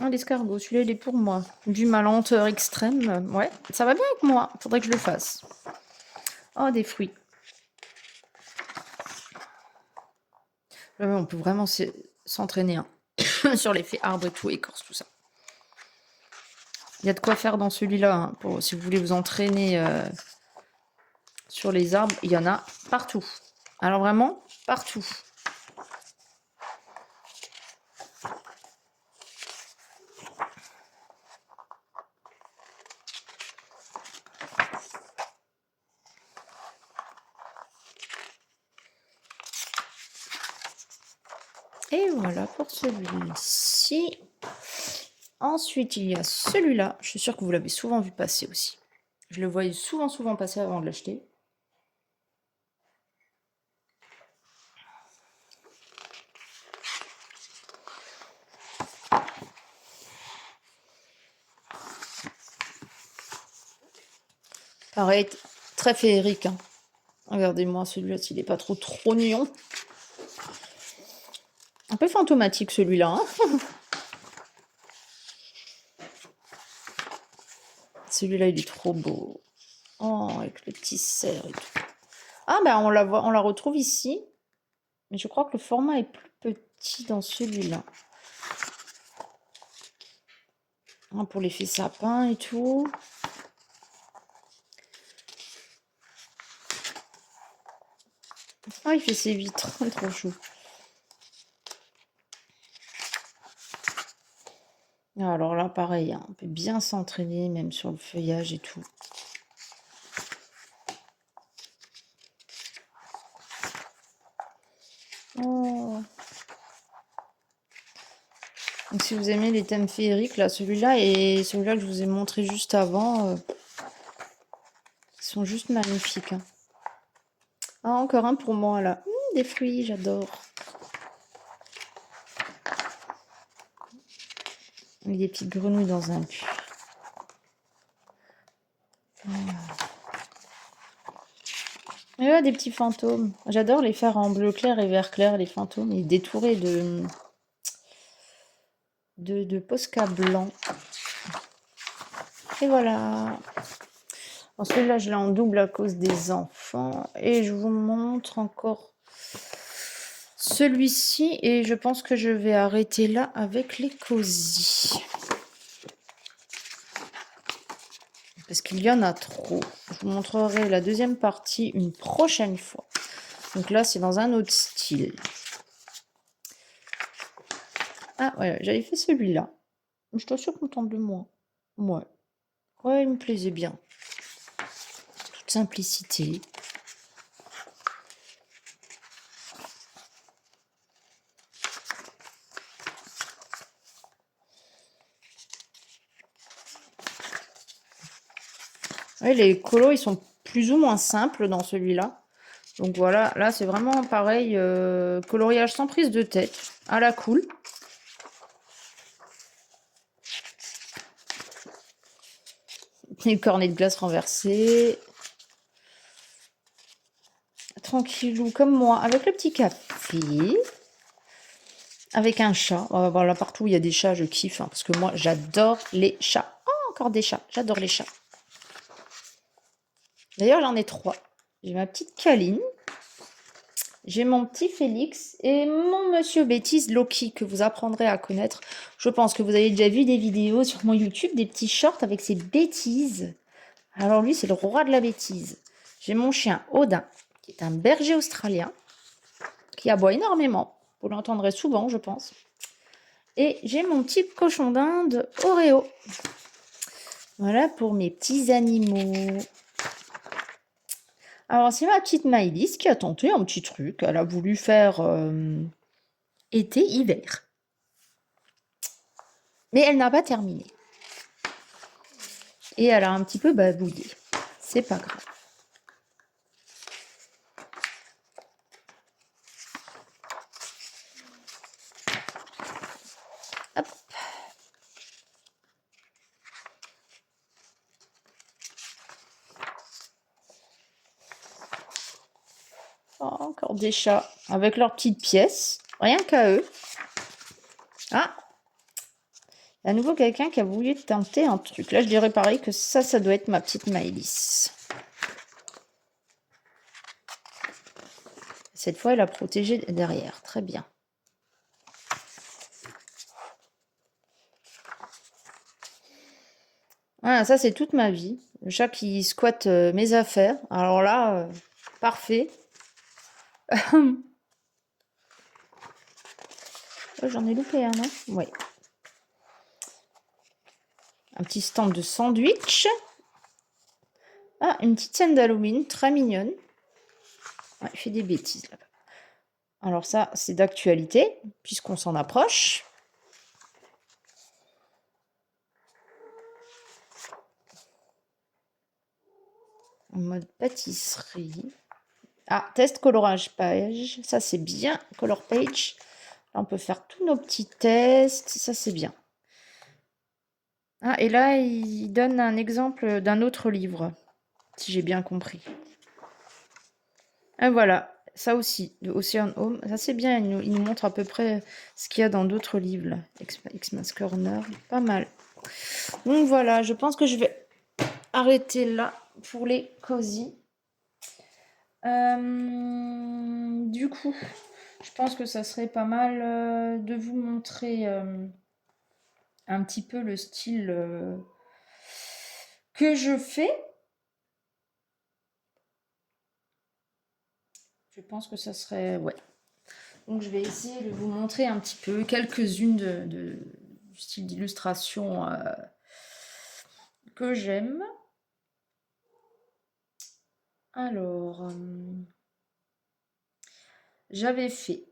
S1: Ah, l'escargot, celui-là, il est pour moi. Vu ma lenteur extrême, ouais, ça va bien avec moi. Faudrait que je le fasse. Oh, des fruits. On peut vraiment s'entraîner sur l'effet arbre et tout, écorce, tout ça. Il y a de quoi faire dans celui-là, hein, si vous voulez vous entraîner sur les arbres. Il y en a partout. Alors vraiment, partout. Et voilà pour celui-ci. Ensuite, il y a celui-là. Je suis sûre que vous l'avez souvent vu passer aussi. Je le voyais souvent passer avant de l'acheter. Pareil, très féerique. Hein. Regardez-moi celui-là, s'il n'est pas trop mignon. Un peu fantomatique celui-là. Hein. Celui-là, il est trop beau. Oh, avec le petit cerf et tout. Ah, ben on la retrouve ici. Mais je crois que le format est plus petit dans celui-là. Ah, pour l'effet sapin et tout. Ah, il fait ses vitres. Trop chou. Alors là, pareil, hein, on peut bien s'entraîner, même sur le feuillage et tout. Oh. Donc si vous aimez les thèmes féeriques, là, celui-là et celui-là que je vous ai montré juste avant, ils sont juste magnifiques. Hein. Ah, encore un pour moi, là. Des fruits, j'adore. Avec des petites grenouilles dans un puits. a des petits fantômes. J'adore les faire en bleu clair et vert clair, les fantômes, et détourés de Posca blanc. Et voilà. Alors celui-là, je l'ai en double à cause des enfants. Et je vous montre encore celui-ci. Et je pense que je vais arrêter là avec les cosy. Parce qu'il y en a trop. Je vous montrerai la deuxième partie une prochaine fois. Donc là, c'est dans un autre style. Ah, voilà, j'avais fait celui-là. Je suis assez contente de moi. Ouais. Ouais, il me plaisait bien. Toute simplicité. Ouais, les colos, ils sont plus ou moins simples dans celui-là. Donc voilà, là, c'est vraiment pareil. Coloriage sans prise de tête. À la cool. Les cornets de glace renversés. Tranquillou, comme moi, avec le petit café. Avec un chat. Voilà, partout où il y a des chats, je kiffe. Hein, parce que moi, j'adore les chats. Oh, encore des chats. J'adore les chats. D'ailleurs, j'en ai 3. J'ai ma petite Caline. J'ai mon petit Félix et mon monsieur bêtise Loki que vous apprendrez à connaître. Je pense que vous avez déjà vu des vidéos sur mon YouTube, des petits shorts avec ses bêtises. Alors lui, c'est le roi de la bêtise. J'ai mon chien Odin, qui est un berger australien, qui aboie énormément. Vous l'entendrez souvent, je pense. Et j'ai mon petit cochon d'Inde Oreo. Voilà pour mes petits animaux. Alors, c'est ma petite Maëlys qui a tenté un petit truc. Elle a voulu faire été-hiver. Mais elle n'a pas terminé. Et elle a un petit peu babouillé. C'est pas grave. Hop. Oh, encore des chats avec leurs petites pièces. Rien qu'à eux. Ah, il y a à nouveau quelqu'un qui a voulu tenter un truc. Là, je dirais pareil que ça doit être ma petite Maëlys. Cette fois, elle a protégé derrière. Très bien. Voilà, ça, c'est toute ma vie. Le chat qui squatte mes affaires. Alors là, parfait. Oh, j'en ai loupé un, non? Oui. Un petit stand de sandwich. Ah, une petite scène d'Halloween, très mignonne. Ouais, il fait des bêtises là-bas. Alors ça, c'est d'actualité, puisqu'on s'en approche. En mode pâtisserie. Ah, test colorage page. Ça, c'est bien. Color page. Là, on peut faire tous nos petits tests. Ça, c'est bien. Ah, et là, il donne un exemple d'un autre livre, si j'ai bien compris. Et voilà. Ça aussi, de Ocean Home. Ça, c'est bien. Il nous montre à peu près ce qu'il y a dans d'autres livres. Là. Xmas Corner. Pas mal. Donc voilà, je pense que je vais arrêter là pour les cosy. Du coup, je pense que ça serait pas mal de vous montrer un petit peu le style que je fais. Je pense que ça serait... Ouais. Donc je vais essayer de vous montrer un petit peu quelques-unes du style d'illustration que j'aime. Alors, j'avais fait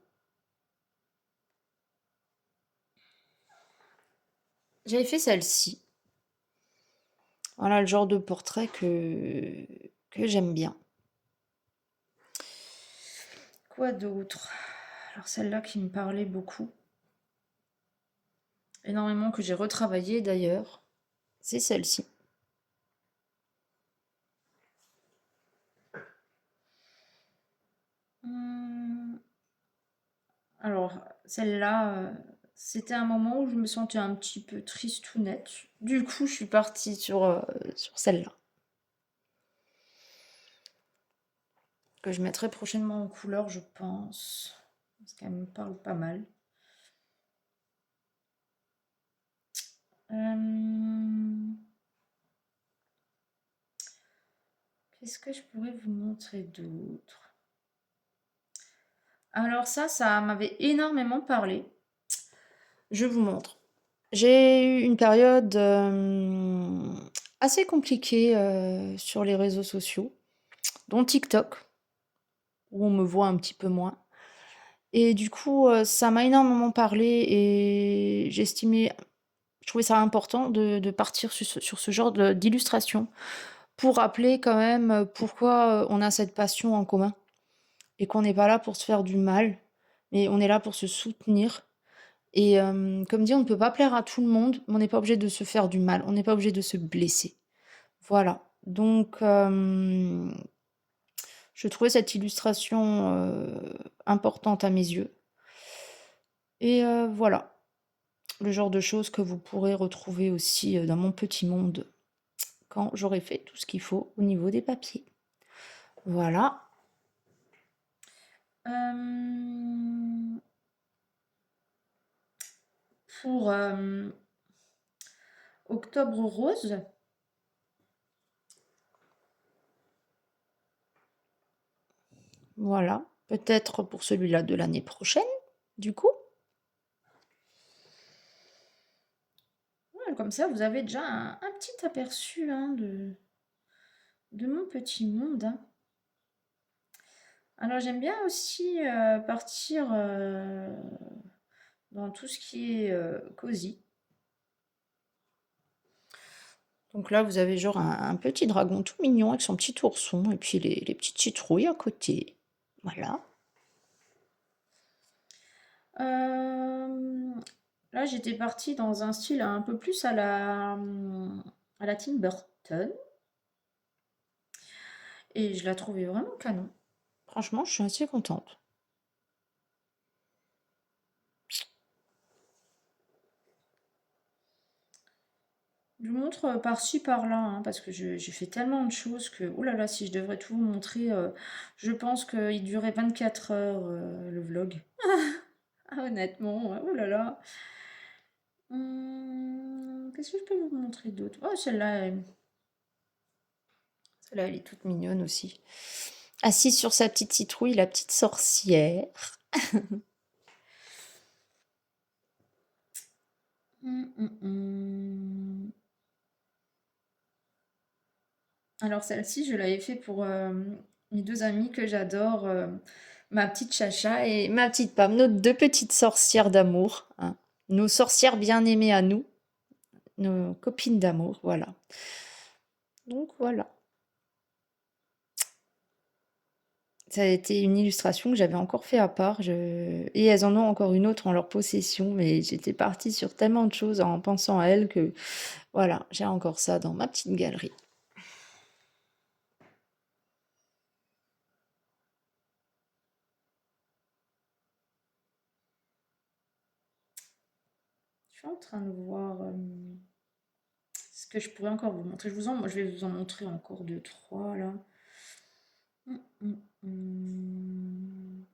S1: celle-ci. Voilà le genre de portrait que j'aime bien. Quoi d'autre? Alors celle-là qui me parlait beaucoup. Énormément, que j'ai retravaillé d'ailleurs. C'est celle-ci. Alors, celle-là, c'était un moment où je me sentais un petit peu tristounette. Du coup, je suis partie sur celle-là, que je mettrai prochainement en couleur, je pense, parce qu'elle me parle pas mal. Qu'est-ce que je pourrais vous montrer d'autre? Alors ça m'avait énormément parlé. Je vous montre. J'ai eu une période assez compliquée sur les réseaux sociaux, dont TikTok, où on me voit un petit peu moins. Et du coup, ça m'a énormément parlé et je trouvais ça important de partir sur ce genre d'illustration pour rappeler quand même pourquoi on a cette passion en commun et qu'on n'est pas là pour se faire du mal, mais on est là pour se soutenir. Et comme dit, on ne peut pas plaire à tout le monde, mais on n'est pas obligé de se faire du mal, on n'est pas obligé de se blesser. Voilà. Donc, je trouvais cette illustration importante à mes yeux. Et voilà, le genre de choses que vous pourrez retrouver aussi dans mon petit monde quand j'aurai fait tout ce qu'il faut au niveau des papiers. Voilà. Pour Octobre Rose, voilà. Peut-être pour celui-là de l'année prochaine, du coup. Ouais, comme ça, vous avez déjà un petit aperçu hein, de mon petit monde. Hein. Alors, j'aime bien aussi partir dans tout ce qui est cosy. Donc là, vous avez genre un petit dragon tout mignon avec son petit ourson et puis les petites citrouilles à côté. Voilà. Là, j'étais partie dans un style un peu plus à la Tim Burton. Et je la trouvais vraiment canon. Franchement, je suis assez contente. Je vous montre par-ci, par-là, hein, parce que j'ai fait tellement de choses que, oh là là, si je devrais tout vous montrer, je pense qu'il durait 24 heures, le vlog. Ah, honnêtement, oh là là. Qu'est-ce que je peux vous montrer d'autre? Oh, celle-là, elle est toute mignonne aussi. Assise sur sa petite citrouille, la petite sorcière. Alors celle-ci, je l'avais fait pour mes deux amies que j'adore, ma petite Chacha et ma petite Pam, nos deux petites sorcières d'amour, hein. Nos sorcières bien-aimées à nous, nos copines d'amour, voilà. Donc voilà. Ça a été une illustration que j'avais encore fait à part, et elles en ont encore une autre en leur possession, mais j'étais partie sur tellement de choses en pensant à elles que voilà, j'ai encore ça dans ma petite galerie. Je suis en train de voir ce que je pourrais encore vous montrer. Je vais vous en montrer encore deux, trois là. Hum, hum, hum.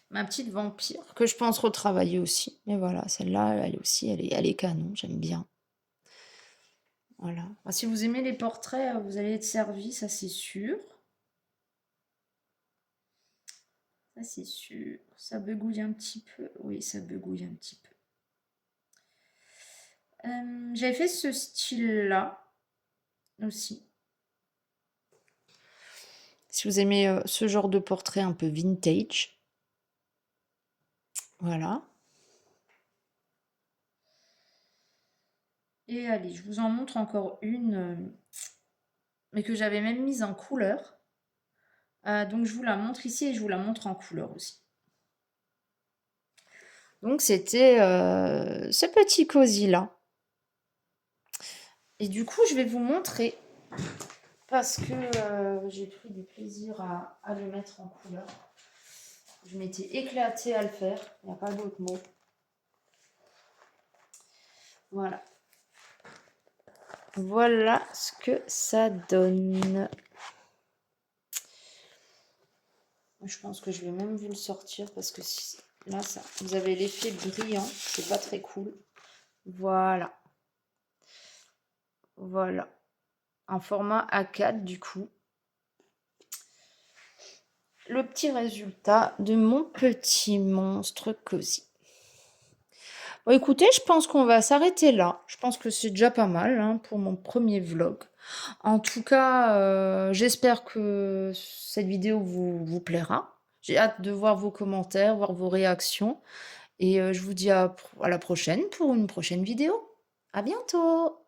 S1: Ma petite vampire, que je pense retravailler aussi. Mais voilà, celle-là, elle aussi, elle est canon, j'aime bien. Voilà. Ah, si vous aimez les portraits, vous allez être servi, ça c'est sûr. Ça c'est sûr. Ça begouille un petit peu. Oui, ça begouille un petit peu. J'avais fait ce style-là aussi. Si vous aimez ce genre de portrait un peu vintage. Voilà. Et allez, je vous en montre encore une, mais que j'avais même mise en couleur. Donc je vous la montre ici et je vous la montre en couleur aussi. Donc c'était ce petit cosy là. Et du coup, je vais vous montrer parce que j'ai pris du plaisir à le mettre en couleur. Je m'étais éclatée à le faire, il n'y a pas d'autre mot. Voilà. Voilà ce que ça donne. Je pense que je vais même vous le sortir parce que là, ça, vous avez l'effet brillant, c'est pas très cool. Voilà. Voilà. En format A4 du coup. Le petit résultat de mon petit monstre cosy. Bon, écoutez, je pense qu'on va s'arrêter là. Je pense que c'est déjà pas mal hein, pour mon premier vlog. En tout cas, j'espère que cette vidéo vous plaira. J'ai hâte de voir vos commentaires, voir vos réactions. Et je vous dis à la prochaine pour une prochaine vidéo. À bientôt!